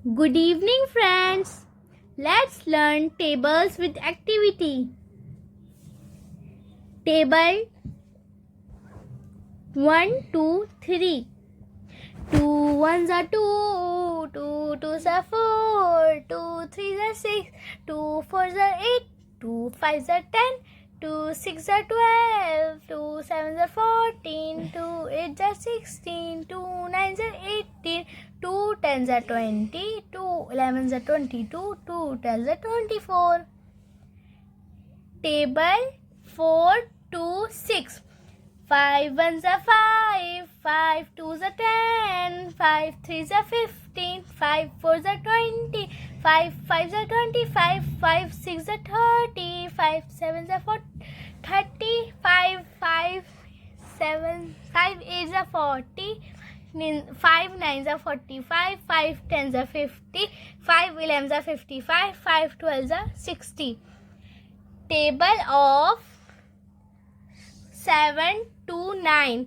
Good evening, friends. Let's learn tables with activity. Table 1, 2, 3. 2 ones are 2, 2 twos are 4, 2 threes are 6, 2 fours are 8, 2 fives are 10, 2 six are 12, 2 sevens are 14, 2 eights are 16, 2 nines are 18, 2 tens are 20, 2 elevens are 22, 2 twelves are 24. Table 4, 2, 6. 5 ones are 5, 5 twos are 10, 5 threes are 15, 5 fours are 20, 5 fives are 25, 5 six are 30, 5 sevens are 30, 5 eights are 40, 5 nines are 45, 5 tens are 50, 5 elevens are 55, 5 twelves are 60. Table of 7 to 9.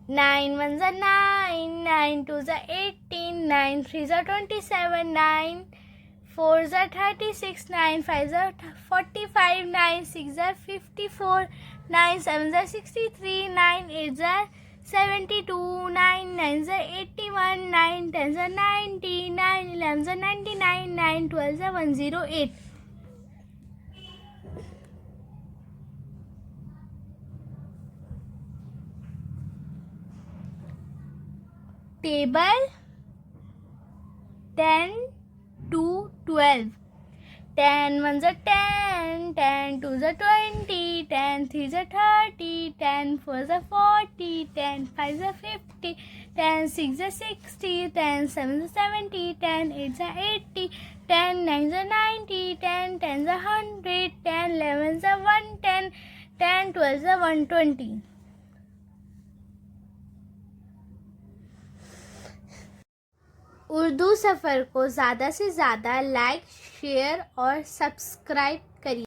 9 ones are 9, 9 twos are 18, 9 threes are 27, 9 fours are 36, 9 fives are 45, 9 sixes are 54, 9 sevens are 63, 9 eights are 72, 9 nines are 81, 9 tens are 90, 9 elevens are 99, 9 twelves are 108. Table 10 to 12. 10 ones are 10, 10 twos are 20, 10 threes are 30, 10 fours are 40, 10 fives are 50, 10 sixes are 60, 10 sevens are 70, 10 eights are 80, 10 nines are 90, 10 tens are 100, 10 elevens are 110, 10 twelves are 120. Urdu सफ़र को ज़्यादा से ज़्यादा like, share और subscribe